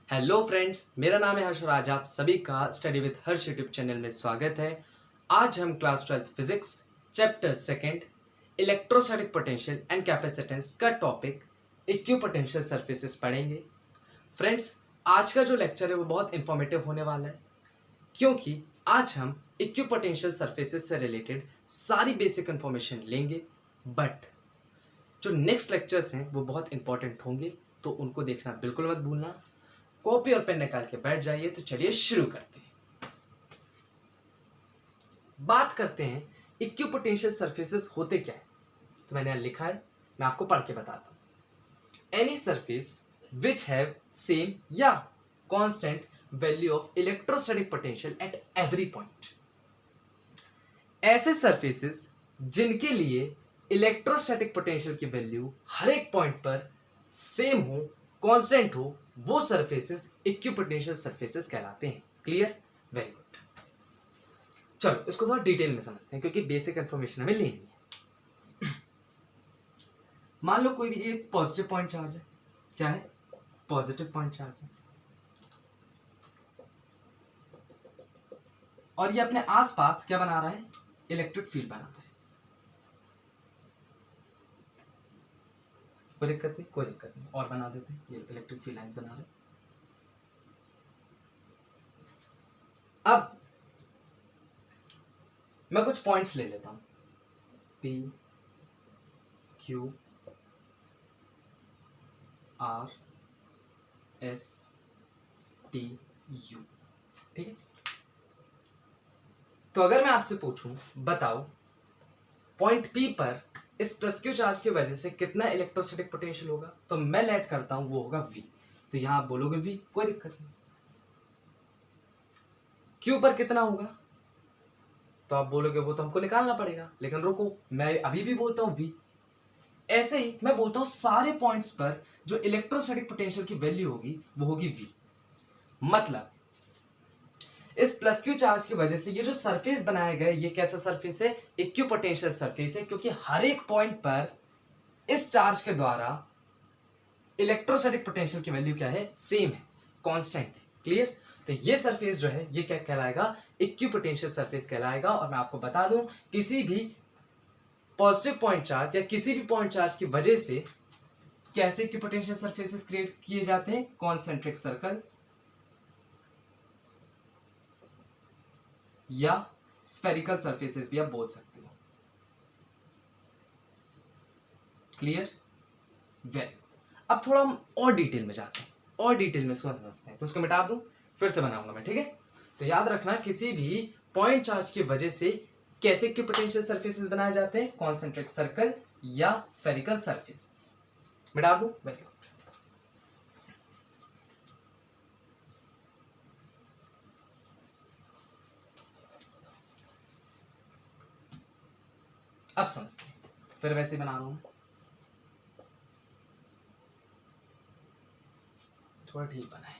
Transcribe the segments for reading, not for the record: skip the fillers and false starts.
Hello friends, मेरा नाम है हर्ष और आज आप सभी का study with Harsh YouTube channel में स्वागत है। आज हम class 12 physics chapter second electrostatic potential and capacitance का टॉपिक इक्विपोटेंशियल सरफेसेस पढ़ेंगे। फ्रेंड्स, आज का जो लेक्चर है वो बहुत इंफॉर्मेटिव होने वाला है क्योंकि आज हम इक्विपोटेंशियल सरफेसेस से रिलेटेड सारी बेसिक इन्फॉर्मेशन लेंगे। बट जो नेक्स्ट लेक्चर्स हैं वो बहुत इंपॉर्टेंट होंगे, तो उनको देखना बिल्कुल मत भूलना। कॉपी और पेन निकाल के बैठ जाइए। तो चलिए शुरू करते हैं। बात करते हैं इक्विपोटेंशियल सरफेसेस होते क्या है। तो मैंने यहाँ लिखा है, मैं आपको पढ़ के बताता हूं। Any surface which have same या constant value of electrostatic potential at every point. ऐसे सरफेसेस जिनके लिए इलेक्ट्रोस्टैटिक पोटेंशियल की वैल्यू हर एक पॉइंट पर सेम हो, कांस्टेंट हो, वो सरफेसेस इक्विपोटेंशियल सरफेसेस कहलाते हैं। क्लियर? Very good. चलो इसको थोड़ा डिटेल में समझते हैं क्योंकि बेसिक इंफॉर्मेशन हमें लेनी है। मान लो कोई भी एक पॉजिटिव पॉइंट चार्ज है। क्या है? पॉजिटिव पॉइंट चार्ज है और ये अपने आसपास क्या बना रहा है? इलेक्ट्रिक फील्ड बना रहा है। कोई दिक्कत नहीं, कोई दिक्कत नहीं, और बना देते हैं। ये इलेक्ट्रिक फील्ड लाइंस बना रहे। अब मैं कुछ पॉइंट्स ले लेता हूं, P Q R S T U। ठीक है। तो अगर मैं आपसे पूछूं, बताओ पॉइंट P पर इस प्लस क्यू चार्ज की वजह से कितना इलेक्ट्रोस्टैटिक पोटेंशियल होगा, तो मैं लेट करता हूं, वो होगा V। तो यहां आप बोलोगे V, कोई दिक्कत नहीं। Q पर कितना होगा, तो आप बोलोगे वो तो हमको निकालना पड़ेगा, लेकिन रुको, मैं अभी भी बोलता हूं V। ऐसे ही मैं बोलता हूं सारे पॉइंट्स पर जो इलेक्ट्रोस्टैटिक पोटेंशियल की वैल्यू होगी वो होगी V। मतलब इस प्लस क्यू चार्ज की वजह से ये जो सरफेस बनाया गया है, ये कैसा सरफेस है? इक्विपोटेंशियल सरफेस है, क्योंकि हर एक पॉइंट पर इस चार्ज के द्वारा इलेक्ट्रोस्टैटिक पोटेंशियल की वैल्यू क्या है? सेम है, कांस्टेंट है। क्लियर? तो ये सरफेस जो है ये क्या कहलाएगा? इक्विपोटेंशियल सरफेस कहलाएगा। और मैं आपको बता दूं, किसी भी पॉजिटिव पॉइंट चार्ज या किसी भी पॉइंट चार्ज की वजह से कैसे इक्विपोटेंशियल सरफेसेस क्रिएट किए जाते हैं? कॉन्सेंट्रिक सर्कल या स्फेरिकल सरफेसेस भी आप बोल सकते हो। क्लियर? वेरी। अब थोड़ा हम और डिटेल में जाते हैं, और डिटेल में इसको समझते हैं। तो उसको मिटा दूं, फिर से बनाऊंगा मैं। ठीक है। तो याद रखना, किसी भी पॉइंट चार्ज की वजह से कैसे इक्विपोटेंशियल सरफेसेस बनाए जाते हैं? कॉन्सेंट्रिक सर्कल या स्फेरिकल सरफेसेस। मिटा दूं? Very good. अब समझते हैं, फिर वैसे बना रहा हूं, थोड़ा ठीक बना है।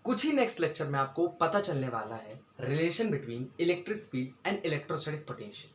कुछ ही नेक्स्ट लेक्चर में आपको पता चलने वाला है relation between electric field and electrostatic potential.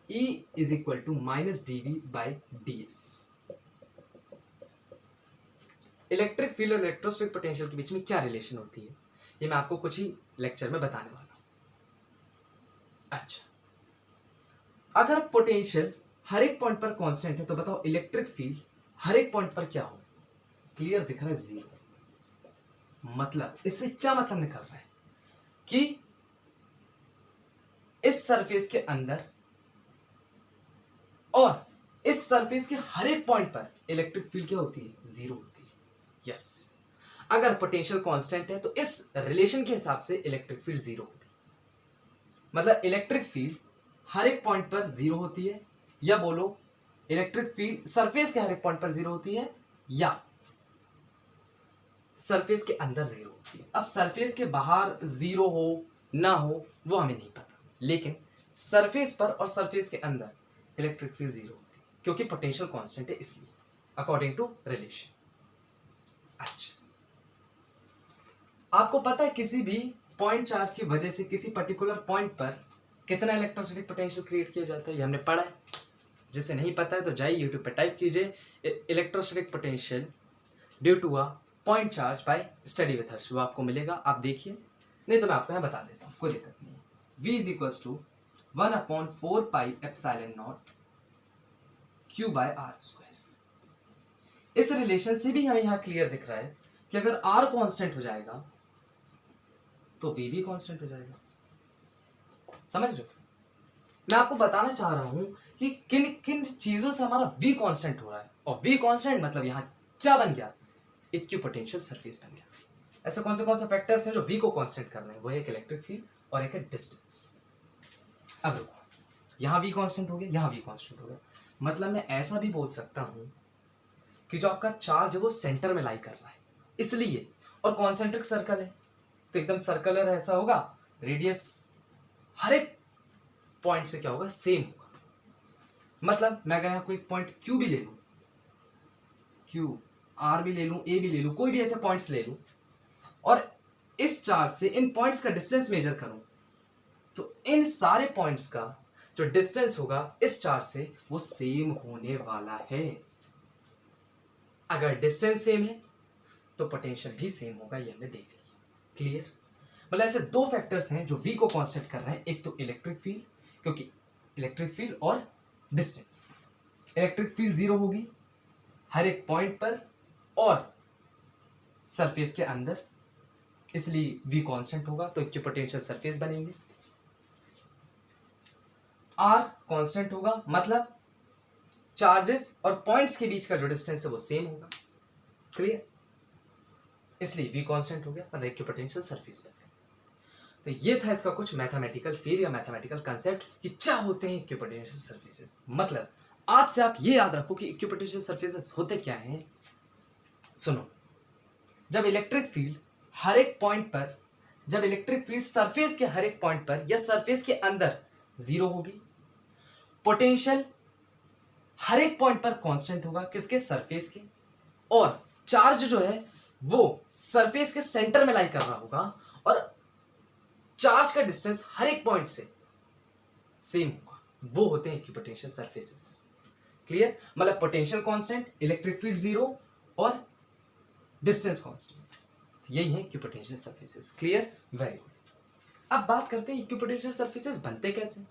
E is equal to minus dV by ds। Electric field और इलेक्ट्रोस्टैटिक पोटेंशियल के बीच में क्या रिलेशन होती है, ये मैं आपको कुछ ही लेक्चर में बताने वाला हूं। अच्छा, अगर पोटेंशियल हर एक पॉइंट पर कांस्टेंट है तो बताओ इलेक्ट्रिक फील्ड हर एक पॉइंट पर क्या होगा? क्लियर दिख रहा है? जीरो। मतलब इससे क्या मतलब निकल रहा है कि इस सरफेस के अंदर और इस सरफेस के हर एक पॉइंट पर इलेक्ट्रिक फील्ड क्या होती है? जीरो होती है। यस। अगर पोटेंशियल कांस्टेंट है तो इस रिलेशन के हिसाब से इलेक्ट्रिक फील्ड जीरो होगी। मतलब इलेक्ट्रिक फील्ड हर एक पॉइंट पर जीरो होती है, या बोलो इलेक्ट्रिक फील्ड सरफेस के हर एक पॉइंट पर जीरो होती है, या सरफेस के अंदर जीरो होती है। अब सरफेस के बाहर जीरो हो ना हो वो हमें नहीं पता, लेकिन सरफेस पर और सरफेस के अंदर इलेक्ट्रिक फील्ड जीरो होती है क्योंकि पोटेंशियल कांस्टेंट है, इसलिए अकॉर्डिंग टू रिलेशन। अच्छा, आपको पता है किसी भी पॉइंट चार्ज की वजह से किसी पर्टिकुलर पॉइंट पर कितना इलेक्ट्रोस्टैटिक पोटेंशियल क्रिएट किया जाता है? ये हमने पढ़ा है। जिसे नहीं पता है तो जाइए यूट्यूब पर टाइप कीजिए electrostatic potential due to a point charge by study with Harsh. वो आपको मिलेगा, आप देखिए, नहीं तो मैं आपको यहाँ बता देता हूँ, कोई दिक्कत नहीं है। v is equals to 1/4 pi epsilon naught q by r square. इस रिलेशन से भी हमें यहाँ क्लियर दिख रहा है कि अगर r कांस्टेंट हो जाएगा तो v भी कांस्टेंट हो जाएगा। समझ रहे हो? मैं आपको बताना चाह रहा हूं कि किन किन चीजों से हमारा v कांस्टेंट हो रहा है, और v कांस्टेंट मतलब यहाँ क्या बन गया, इक्विपोटेंशियल सरफेस बन गया। ऐसे कौन से फैक्टर्स हैं जो v को कांस्टेंट कर रहे हैं? वो है एक इलेक्ट्रिक फील्ड और एक है डिस्टेंस। अब रुको, यहाँ v कांस्टेंट हो गया, यहाँ v कांस्टेंट हो गया, मतलब मैं ऐसा भी बोल सकता हूं कि जो आपका चार्ज है वो सेंटर में लाई कर रहा है इसलिए, और कॉन्सेंट्रिक सर्कल है तो एकदम सर्कुलर ऐसा होगा, रेडियस हर एक पॉइंट से क्या होगा, सेम होगा। मतलब मैं अगर यहाँ कोई पॉइंट Q भी ले लूँ, Q, R भी ले लूँ, A भी ले लूँ, कोई भी ऐसे पॉइंट्स ले लूँ और इस चार्ज से इन पॉइंट्स का डिस्टेंस मेजर करूँ, तो इन सारे पॉइंट्स का जो डिस्टेंस होगा इस चार्ज से वो सेम होने वाला है। अगर डिस्टेंस सेम है तो पोटेंशियल भी सेम होगा, ये हमने देख लिया। क्लियर? मतलब ऐसे दो फैक्टर्स हैं जो v को कांस्टेंट कर रहे हैं, एक तो इलेक्ट्रिक फील्ड, क्योंकि इलेक्ट्रिक फील्ड और डिस्टेंस। इलेक्ट्रिक फील्ड 0 होगी हर एक पॉइंट पर और सरफेस के अंदर, इसलिए v कांस्टेंट होगा तो इक्विपोटेंशियल सरफेस बनेंगे। r कांस्टेंट होगा मतलब चार्जेस और पॉइंट्स के बीच का जो डिस्टेंस है वो सेम होगा। क्लियर? इसलिए v कांस्टेंट हो गया मतलब इक्विपोटेंशियल सरफेस बन गया। तो ये था इसका कुछ मैथमेटिकल फील या मैथमेटिकल कंसेप्ट कि क्या होते हैं इक्विपोटेंशियल सरफेसेस। मतलब आज से आप ये याद रखो कि इक्विपोटेंशियल सरफेसेस होते क्या हैं। सुनो, जब इलेक्ट्रिक फील्ड हर एक पॉइंट पर, जब इलेक्ट्रिक फील्ड सरफेस के हर एक पॉइंट पर या सरफेस के अंदर 0 होगी, पोटेंशियल हर एक पॉइंट पर कांस्टेंट होगा, किसके, सरफेस के, और चार्ज जो है वो सरफेस के सेंटर में लाई कर रहा होगा और चार्ज का डिस्टेंस हर एक पॉइंट से सेम होगा, वो होते हैं इक्विपोटेंशियल सरफेसेस। क्लियर? मतलब पोटेंशियल कांस्टेंट, इलेक्ट्रिक फील्ड 0 और डिस्टेंस कांस्टेंट, यही है equipotential surfaces. Clear? Very good. अब बात करते हैं इक्विपोटेंशियल सरफेसेस बनते कैसे।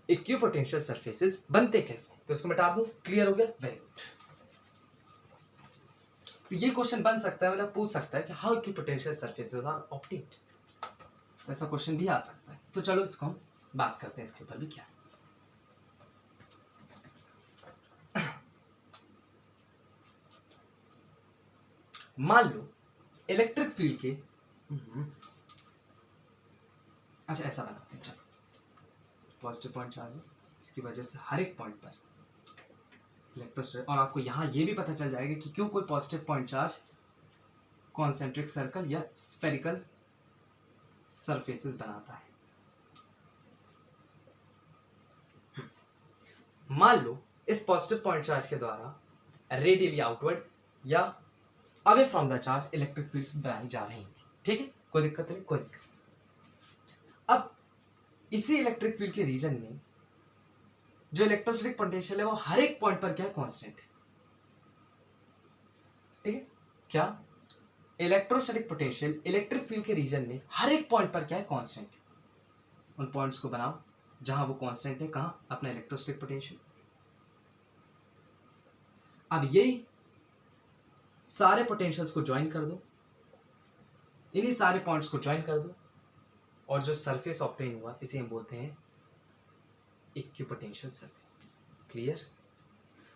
इक्विपोटेंशियल सरफेसेस बनते कैसे, तो इसको मिटा दूं। क्लियर हो गया? Very good. तो ये क्वेश्चन बन सकता है, मतलब पूछ सकता है कि how equipotential surfaces are obtained, ऐसा क्वेश्चन भी आ सकता है। तो चलो इसको हम बात करते हैं, इसके ऊपर भी क्या। मान लो इलेक्ट्रिक फील्ड के अच्छा ऐसा बनाते हैं, चलो पॉजिटिव पॉइंट चार्ज है, इसकी वजह से हर एक पॉइंट पर इलेक्ट्रोस्टैटिक, और आपको यहाँ ये भी पता चल जाएगा कि क्यों कोई positive point charge concentric circle या स्फेरिकल सरफेसेस बनाता है। मान लो इस पॉजिटिव पॉइंट चार्ज के द्वारा रेडियली आउटवर्ड या away from the charge electric fields बनाई जा रही हैं। ठीक है, कोई दिक्कत नहीं, कोई दिक्कत। अब इसी इलेक्ट्रिक फील्ड के रीजन में जो इलेक्ट्रोस्टैटिक पोटेंशियल है वो हर एक पॉइंट पर क्या है, कांस्टेंट है। ठीक है, क्या इलेक्ट्रोस्टैटिक पोटेंशियल इलेक्ट्रिक फील्ड के रीजन में हर एक पॉइंट पर क्या है, कांस्टेंट है। उन पॉइंट्स को बनाओ जहां वो कांस्टेंट है, कहां, अपना इलेक्ट्रोस्टैटिक पोटेंशियल। अब यही सारे पोटेंशियल्स को ज्वाइन कर दो, इन्हीं सारे पॉइंट्स को ज्वाइन कर दो, और जो सरफेस ऑब्टेन हुआ इसे हम बोलते हैं इक्विपोटेंशियल सरफेसेस। क्लियर?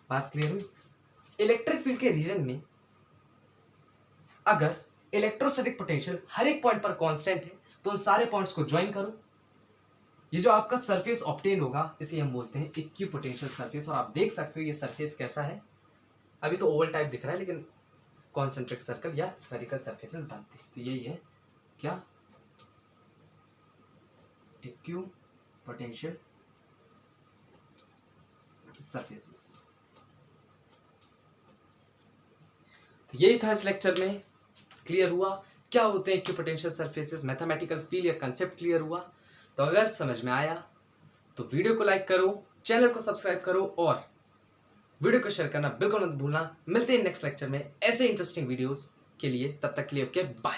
बात क्लियर हुई? इलेक्ट्रिक फील्ड के रीजन में अगर इलेक्ट्रोस्टैटिक पोटेंशियल हर एक पॉइंट पर कांस्टेंट है तो उन सारे पॉइंट्स को ज्वाइन करो, ये जो आपका सरफेस ऑब्टेन होगा इसे हम बोलते हैं इक्विपोटेंशियल सरफेस। और आप देख सकते हो ये सरफेस कैसा है, अभी तो ओवल टाइप दिख रहा है लेकिन कॉन्सेंट्रिक सर्कल या स्फेरिकल सरफेसेस बनते हैं। तो यही है क्या, इक्विपोटेंशियल सरफेसेस। तो यही था इस लेक्चर में। क्लियर हुआ क्या होते हैं इक्विपोटेंशियल सरफेसेस, मैथमेटिकल फील या कंसेप्ट क्लियर हुआ? तो अगर समझ में आया तो वीडियो को लाइक करो, चैनल को सब्सक्राइब करो और वीडियो को शेयर करना बिल्कुल मत भूलना। मिलते हैं नेक्स्ट लेक्चर में ऐसे इंटरेस्टिंग वीडियोस के लिए, तब तक के लिए ओके बाय।